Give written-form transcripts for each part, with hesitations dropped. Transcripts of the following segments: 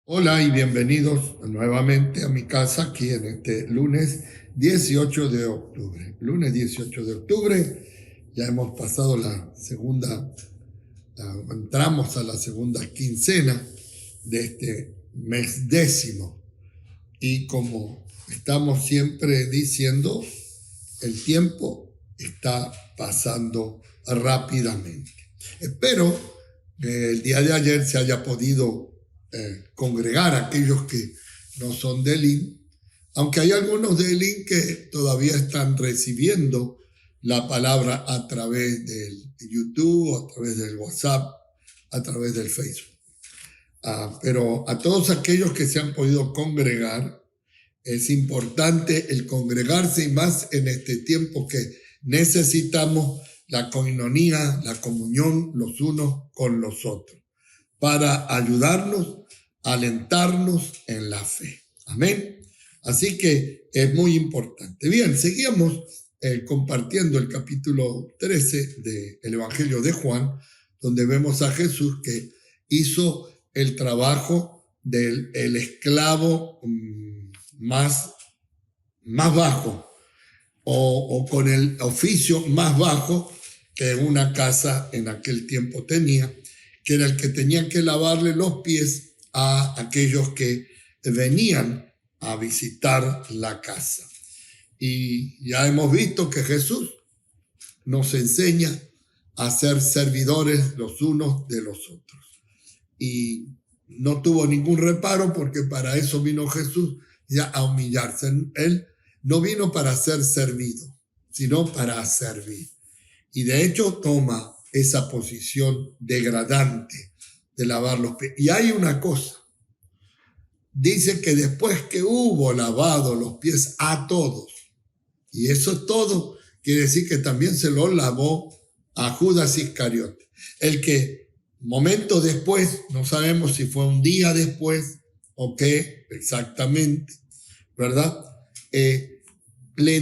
Hola y bienvenidos nuevamente a mi casa aquí en este lunes 18 de octubre. Lunes 18 de octubre, ya hemos pasado entramos a la segunda quincena de este mes décimo. Y como estamos siempre diciendo, el tiempo está pasando rápidamente. Espero que el día de ayer se haya podido congregar a aquellos que no son de Elín, aunque hay algunos de Elín que todavía están recibiendo la palabra a través del YouTube, a través del WhatsApp, a través del Facebook. Pero a todos aquellos que se han podido congregar, es importante el congregarse, y más en este tiempo que necesitamos la coinonía, la comunión los unos con los otros, para ayudarnos, alentarnos en la fe. Amén. Así que es muy importante. Bien, seguimos compartiendo el capítulo 13 del Evangelio de Juan, donde vemos a Jesús que hizo el trabajo del esclavo más bajo o con el oficio más bajo que una casa en aquel tiempo tenía, que era el que tenía que lavarle los pies a aquellos que venían a visitar la casa. Y ya hemos visto que Jesús nos enseña a ser servidores los unos de los otros. Y no tuvo ningún reparo, porque para eso vino Jesús, ya a humillarse. Él no vino para ser servido, sino para servir. Y de hecho toma esa posición degradante de lavar los pies. Y hay una cosa, dice que después que hubo lavado los pies a todos, y eso es todo, quiere decir que también se lo lavó a Judas Iscariote, el que momentos después, no sabemos si fue un día después o qué exactamente, ¿verdad? Le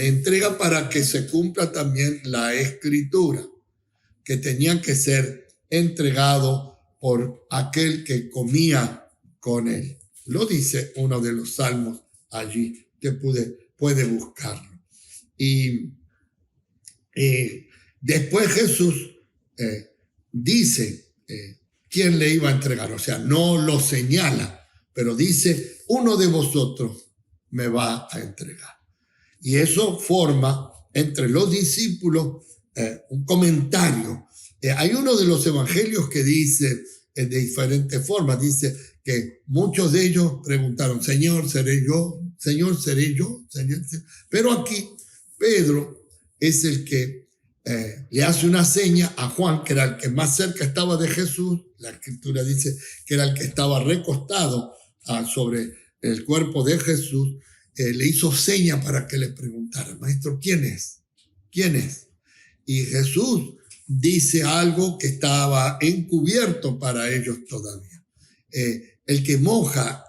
entrega para que se cumpla también la escritura, que tenía que ser entregado por aquel que comía con él. Lo dice uno de los salmos allí, que puede buscarlo. Y después Jesús dice quién le iba a entregar, o sea, no lo señala, pero dice, uno de vosotros me va a entregar. Y eso forma entre los discípulos un comentario. Hay uno de los evangelios que dice de diferentes formas, dice que muchos de ellos preguntaron, Señor, ¿seré yo? Señor, ¿seré yo? Señor, ¿seré? Pero aquí Pedro es el que le hace una seña a Juan, que era el que más cerca estaba de Jesús. La escritura dice que era el que estaba recostado sobre el cuerpo de Jesús. Le hizo seña para que le preguntara, maestro, ¿quién es? ¿Quién es? Y Jesús dice algo que estaba encubierto para ellos todavía. El que moja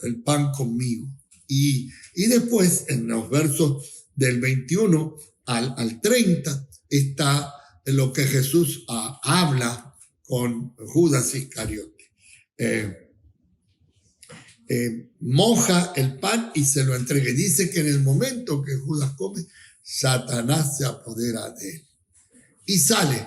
el pan conmigo. Y después, en los versos del 21 al 30, está lo que Jesús habla con Judas Iscariote. Moja el pan y se lo entrega. Dice que en el momento que Judas come, Satanás se apodera de él. Y sale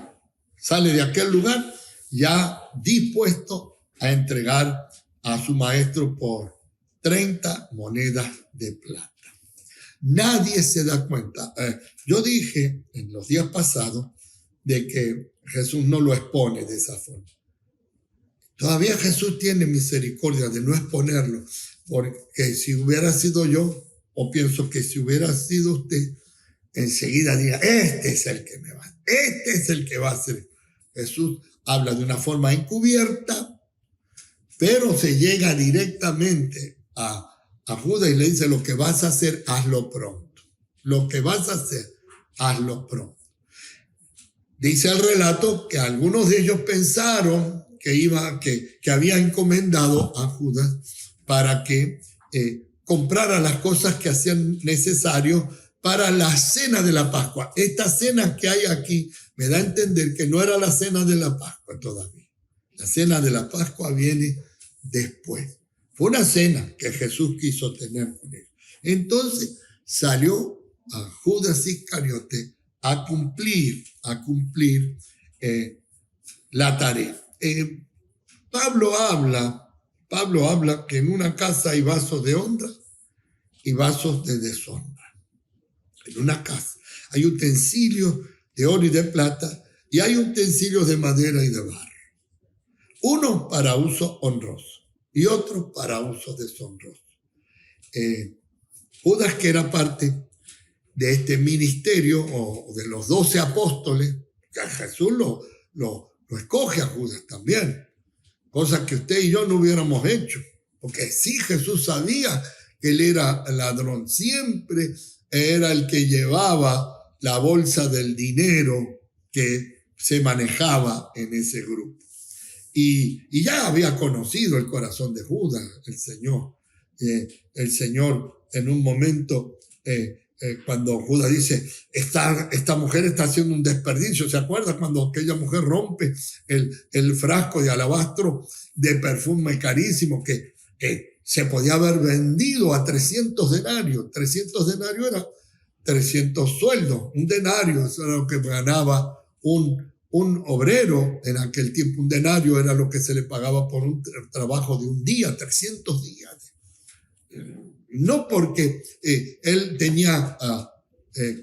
de aquel lugar ya dispuesto a entregar a su maestro por 30 monedas de plata. Nadie se da cuenta. Yo dije en los días pasados de que Jesús no lo expone de esa forma. Todavía Jesús tiene misericordia de no exponerlo, porque si hubiera sido yo, o pienso que si hubiera sido usted, enseguida diría, este es el que me va, este es el que va a hacer. Jesús habla de una forma encubierta, pero se llega directamente a Judas y le dice, lo que vas a hacer, hazlo pronto. Lo que vas a hacer, hazlo pronto. Dice el relato que algunos de ellos pensaron que había encomendado a Judas para que comprara las cosas que hacían necesario para la cena de la Pascua. Esta cena que hay aquí me da a entender que no era la cena de la Pascua todavía. La cena de la Pascua viene después. Fue una cena que Jesús quiso tener con ellos. Entonces salió a Judas Iscariote a cumplir la tarea. Pablo habla que en una casa hay vasos de honra y vasos de deshonra. En una casa hay utensilios de oro y de plata y hay utensilios de madera y de barro. Uno para uso honroso y otro para uso deshonroso. Judas, que era parte de este ministerio o de los 12 apóstoles, que a Jesús lo escoge a Judas también, cosa que usted y yo no hubiéramos hecho, porque sí, Jesús sabía que él era ladrón, siempre era el que llevaba la bolsa del dinero que se manejaba en ese grupo. Y ya había conocido el corazón de Judas, el Señor. El Señor en un momento, cuando Judas dice, esta mujer está haciendo un desperdicio, ¿se acuerda cuando aquella mujer rompe el frasco de alabastro de perfume carísimo que se podía haber vendido a 300 denarios? 300 denarios era 300 sueldos, un denario, eso era lo que ganaba un obrero en aquel tiempo. Un denario era lo que se le pagaba por un trabajo de un día, 300 días. No porque él tenía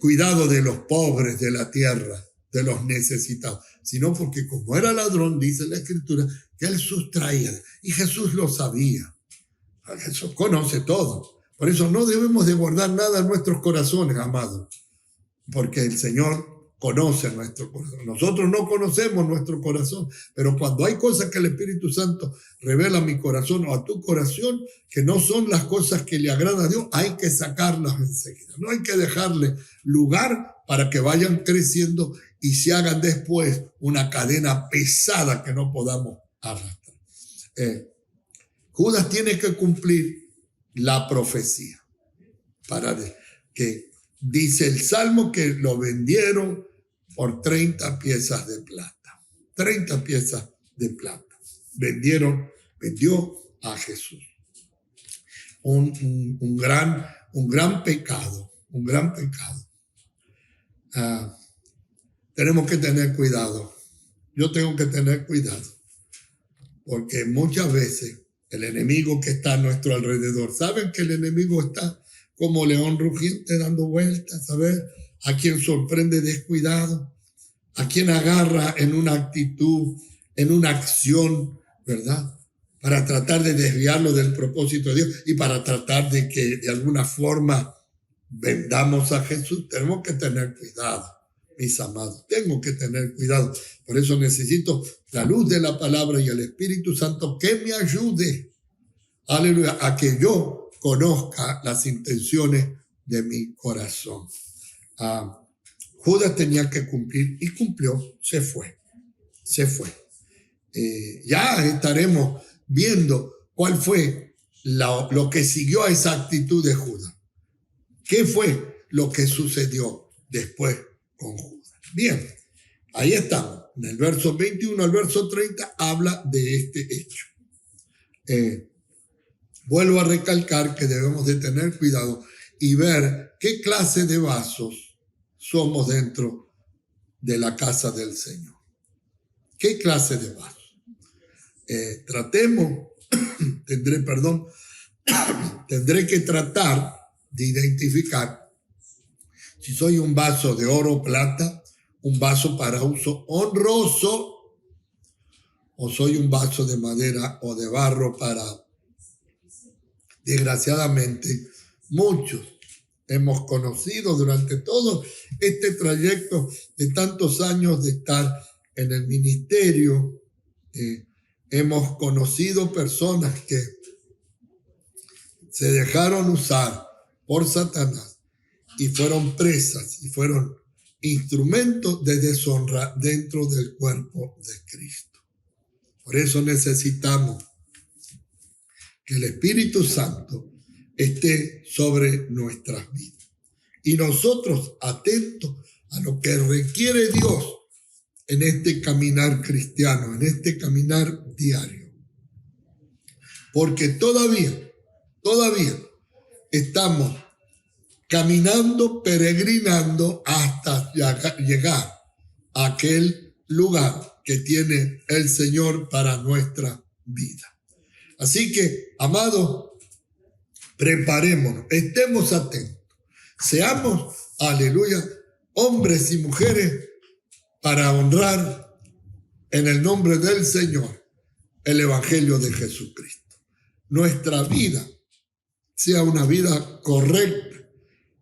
cuidado de los pobres de la tierra, de los necesitados, sino porque como era ladrón, dice la Escritura, que él sustraía. Y Jesús lo sabía. Jesús conoce todo. Por eso no debemos de guardar nada en nuestros corazones, amados, porque el Señor conoce nuestro corazón. Nosotros no conocemos nuestro corazón, pero cuando hay cosas que el Espíritu Santo revela a mi corazón o a tu corazón, que no son las cosas que le agradan a Dios, hay que sacarlas enseguida. No hay que dejarle lugar para que vayan creciendo y se hagan después una cadena pesada que no podamos arrastrar. Judas tiene que cumplir la profecía para que dice el Salmo que lo vendieron por 30 piezas de plata. 30 piezas de plata. Vendió a Jesús. Un gran pecado. Un gran pecado. Tenemos que tener cuidado. Yo tengo que tener cuidado. Porque muchas veces el enemigo que está a nuestro alrededor, ¿saben que el enemigo está como león rugiente dando vueltas, a ver a quien sorprende descuidado, a quien agarra en una actitud, en una acción, ¿verdad? Para tratar de desviarlo del propósito de Dios y para tratar de que de alguna forma vendamos a Jesús. Tenemos que tener cuidado, mis amados, tengo que tener cuidado. Por eso necesito la luz de la palabra y el Espíritu Santo que me ayude, aleluya, a que yo conozca las intenciones de mi corazón. Judas tenía que cumplir y cumplió, se fue. Ya estaremos viendo cuál fue lo que siguió a esa actitud de Judas. ¿Qué fue lo que sucedió después con Judas? Bien, ahí estamos. En el verso 21 al verso 30 habla de este hecho. Vuelvo a recalcar que debemos de tener cuidado y ver qué clase de vasos somos dentro de la casa del Señor. ¿Qué clase de vasos? Tendré que tratar de identificar si soy un vaso de oro o plata, un vaso para uso honroso, o soy un vaso de madera o de barro para... Desgraciadamente, muchos hemos conocido durante todo este trayecto de tantos años de estar en el ministerio, hemos conocido personas que se dejaron usar por Satanás y fueron presas y fueron instrumentos de deshonra dentro del cuerpo de Cristo. Por eso necesitamos que el Espíritu Santo esté sobre nuestras vidas. Y nosotros atentos a lo que requiere Dios en este caminar cristiano, en este caminar diario. porque todavía estamos caminando, peregrinando hasta llegar a aquel lugar que tiene el Señor para nuestra vida. Así que, amados, preparémonos, estemos atentos, seamos, aleluya, hombres y mujeres para honrar en el nombre del Señor el Evangelio de Jesucristo. Nuestra vida sea una vida correcta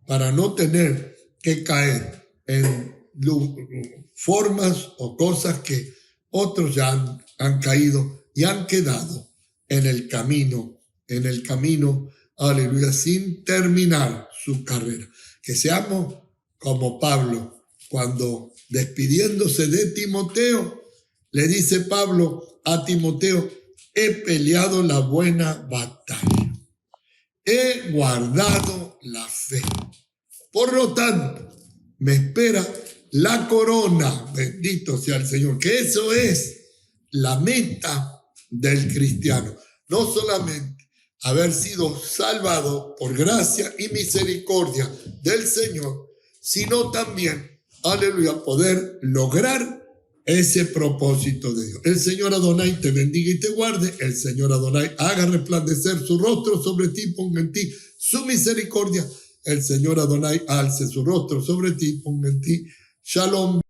para no tener que caer en formas o cosas que otros ya han caído y han quedado en el camino, aleluya, sin terminar su carrera. Que seamos como Pablo, cuando despidiéndose de Timoteo, le dice Pablo a Timoteo: he peleado la buena batalla, he guardado la fe. Por lo tanto, me espera la corona, bendito sea el Señor, que eso es la meta del cristiano. No solamente haber sido salvado por gracia y misericordia del Señor, sino también, aleluya, poder lograr ese propósito de Dios. El Señor Adonai te bendiga y te guarde. El Señor Adonai haga resplandecer su rostro sobre ti, ponga en ti su misericordia. El Señor Adonai alce su rostro sobre ti, ponga en ti Shalom.